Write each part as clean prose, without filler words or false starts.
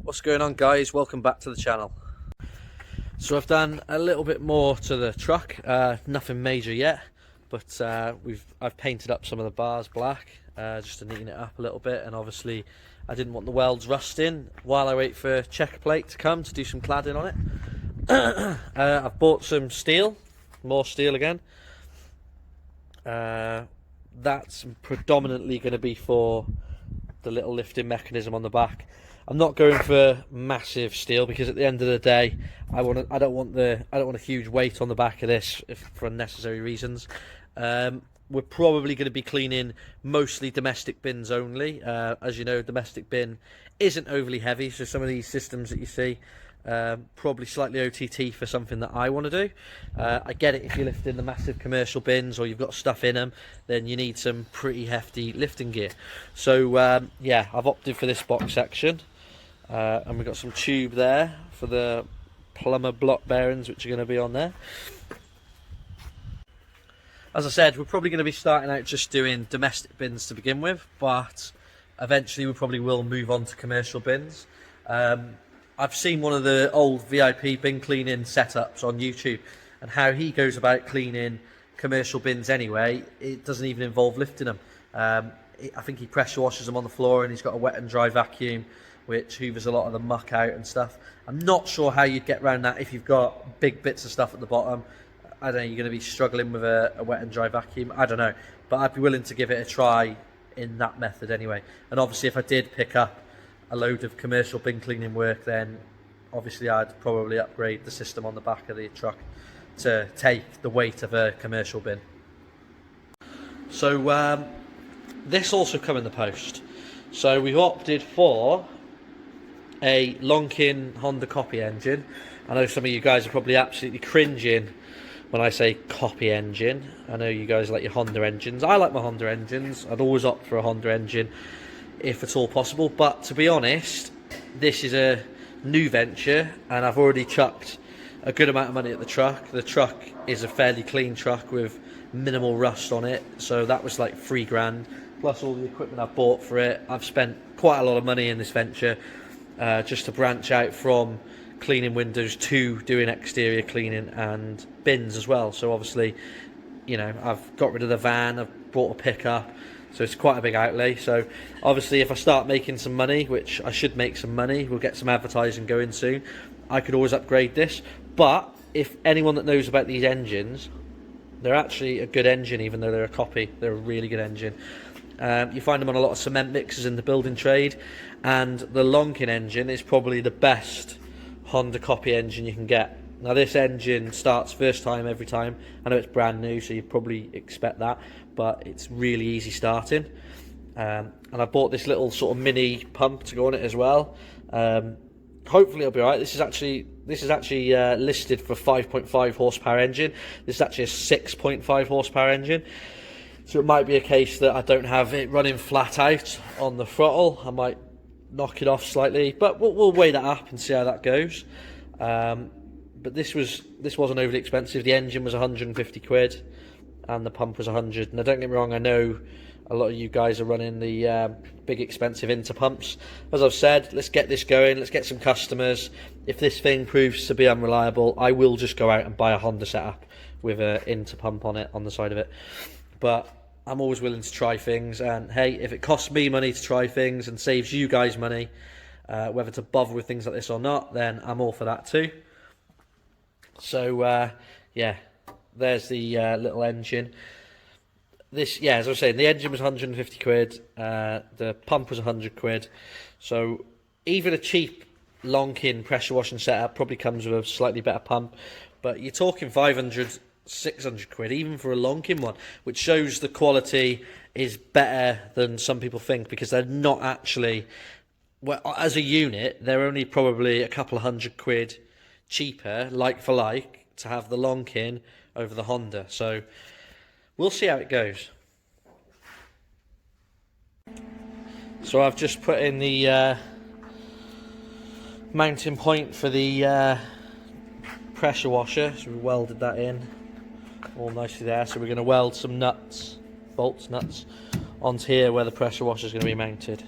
What's going on, guys? Welcome back to the channel. So I've done a little bit more to the truck, nothing major yet, but I've painted up some of the bars black just to neaten it up a little bit, and obviously I didn't want the welds rusting while I wait for checker plate to come to do some cladding on it. I've bought some steel, more steel again. That's predominantly going to be for the little lifting mechanism on the back. I'm not going for massive steel because at the end of the day, I don't want a huge weight on the back of this for unnecessary reasons. We're probably going to be cleaning mostly domestic bins only. As you know, domestic bin isn't overly heavy, so some of these systems that you see, probably slightly OTT for something that I want to do. I get it if you're lifting the massive commercial bins or you've got stuff in them, then you need some pretty hefty lifting gear. So yeah, I've opted for this box section. And we've got some tube there for the plumber block bearings, which are going to be on there. As I said, we're probably going to be starting out just doing domestic bins to begin with, but eventually we probably will move on to commercial bins. I've seen one of the old VIP bin cleaning setups on YouTube, and how he goes about cleaning commercial bins anyway, it doesn't even involve lifting them. I think he pressure washes them on the floor, and he's got a wet and dry vacuum which hoovers a lot of the muck out and stuff. I'm not sure how you'd get around that if you've got big bits of stuff at the bottom. I don't know, you're going to be struggling with a wet and dry vacuum. I don't know, but I'd be willing to give it a try in that method anyway. And obviously if I did pick up a load of commercial bin cleaning work, then obviously I'd probably upgrade the system on the back of the truck to take the weight of a commercial bin. So this also come in the post. So we've opted for a Lonkin Honda copy engine. I know some of you guys are probably absolutely cringing when I say copy engine. I know you guys like your Honda engines. I like my Honda engines. I'd always opt for a Honda engine if at all possible. But to be honest, this is a new venture and I've already chucked a good amount of money at the truck. The truck is a fairly clean truck with minimal rust on it. So that was like £3,000 plus all the equipment I've bought for it. I've spent quite a lot of money in this venture. Just to branch out from cleaning windows to doing exterior cleaning and bins as well. So obviously, you know, I've got rid of the van, I've bought a pickup, so it's quite a big outlay. So obviously if I start making some money, which I should make some money, we'll get some advertising going soon, I could always upgrade this. But if anyone that knows about these engines, they're actually a good engine, even though they're a copy. They're a really good engine. You find them on a lot of cement mixers in the building trade, and the Lonkin engine is probably the best Honda copy engine you can get. Now this engine starts first time every time. I know it's brand new, so you probably expect that, but it's really easy starting. And I bought this little sort of mini pump to go on it as well. Hopefully it'll be alright. This is actually listed for 5.5 horsepower engine. This is actually a 6.5 horsepower engine. So it might be a case that I don't have it running flat out on the throttle. I might knock it off slightly, but we'll weigh that up and see how that goes. But this wasn't overly expensive. The engine was 150 quid and the pump was 100. Now don't get me wrong, I know a lot of you guys are running the big expensive interpumps. As I've said, let's get this going, let's get some customers. If this thing proves to be unreliable, I will just go out and buy a Honda setup with an interpump on it, on the side of it. But I'm always willing to try things, and hey, if it costs me money to try things and saves you guys money, whether to bother with things like this or not, then I'm all for that too. So yeah, there's the little engine. This, yeah, as I was saying, the engine was 150 quid, the pump was 100 quid. So even a cheap Lonkin pressure washing setup probably comes with a slightly better pump, but you're talking 500, 600 quid even for a Lonkin one, which shows the quality is better than some people think, because they're not actually, well, as a unit they're only probably a couple of hundred quid cheaper, like for like, to have the Lonkin over the Honda. So we'll see how it goes. So I've just put in the mounting point for the pressure washer, so we welded that in all nicely there. So we're going to weld some nuts, bolts, nuts, onto here where the pressure washer is going to be mounted.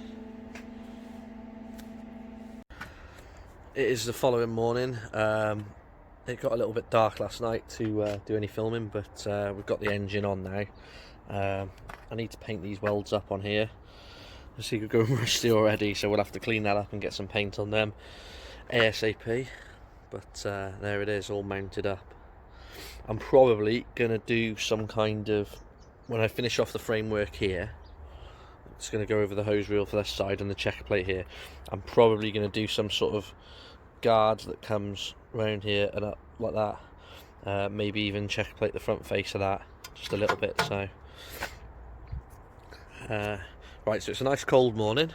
it is the following morning. It got a little bit dark last night to do any filming, but we've got the engine on now. I need to paint these welds up on here. I see they're going rusty already, so we'll have to clean that up and get some paint on them ASAP. But there it is, all mounted up. I'm probably going to do some kind of, when I finish off the framework here, it's going to go over the hose reel for this side and the checker plate here. I'm probably going to do some sort of guard that comes round here and up like that. Maybe even checker plate the front face of that just a little bit. So right, so it's a nice cold morning.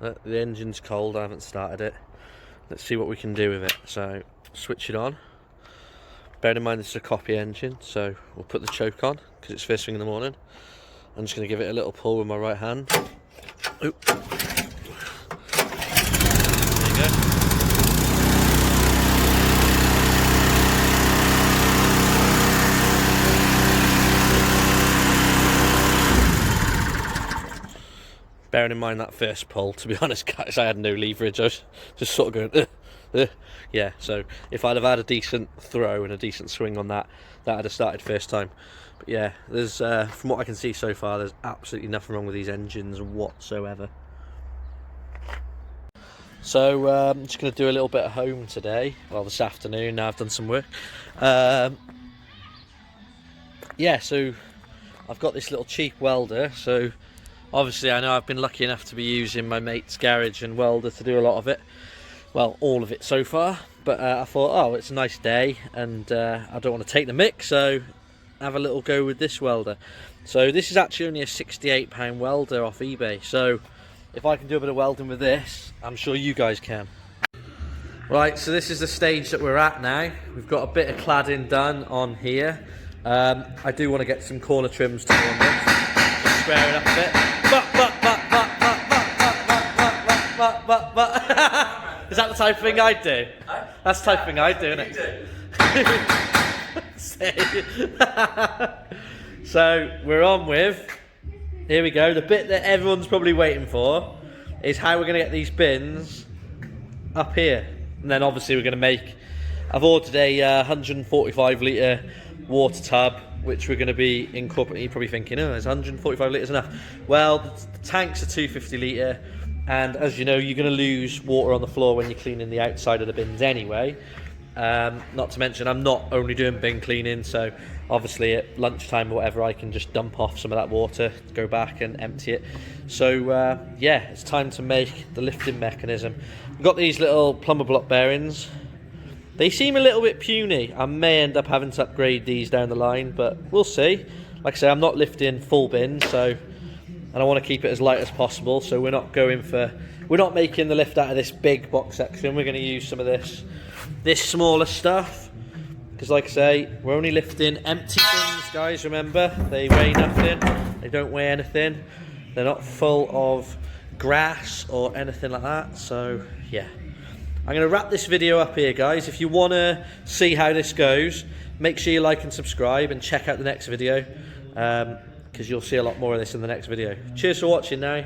The engine's cold, I haven't started it. Let's see what we can do with it. So switch it on. Bear in mind this is a copy engine, so we'll put the choke on because it's first thing in the morning. I'm just going to give it a little pull with my right hand. Oop. There you go. Bearing in mind that first pull, to be honest guys, I had no leverage. I was just sort of going, yeah, so if I'd have had a decent throw and a decent swing on that, that would have started first time. But yeah, there's from what I can see so far, there's absolutely nothing wrong with these engines whatsoever. So I'm just going to do a little bit at home today, well this afternoon, now I've done some work. Yeah, so I've got this little cheap welder, so obviously I know I've been lucky enough to be using my mate's garage and welder to do a lot of it. Well, all of it so far, but I thought, oh, it's a nice day and I don't want to take the mick, so have a little go with this welder. So this is actually only a £68 welder off eBay, so if I can do a bit of welding with this, I'm sure you guys can. Right, so this is the stage that we're at now. We've got a bit of cladding done on here. I do want to get some corner trims to on this, just square it up a bit. Is that the type of thing I do? That's the type of thing I do, isn't it? So we're on with, here we go, the bit that everyone's probably waiting for is how we're going to get these bins up here. And then obviously we're going to make, I've ordered a 145 litre water tub, which we're going to be incorporating. You're probably thinking, oh, is 145 litres enough? Well, the tanks are 250 litre. And as you know, you're going to lose water on the floor when you're cleaning the outside of the bins anyway. Not to mention, I'm not only doing bin cleaning, so obviously at lunchtime or whatever, I can just dump off some of that water, go back and empty it. So yeah, it's time to make the lifting mechanism. We've got these little plumber block bearings. They seem a little bit puny. I may end up having to upgrade these down the line, but we'll see. Like I say, I'm not lifting full bins, so, and I want to keep it as light as possible, so we're not making the lift out of this big box section. We're going to use some of this smaller stuff, because like I say, we're only lifting empty bins, guys, remember, they weigh nothing, they don't weigh anything, they're not full of grass or anything like that. So yeah, I'm going to wrap this video up here, guys. If you want to see how this goes, make sure you like and subscribe and check out the next video, because you'll see a lot more of this in the next video. Cheers for watching now.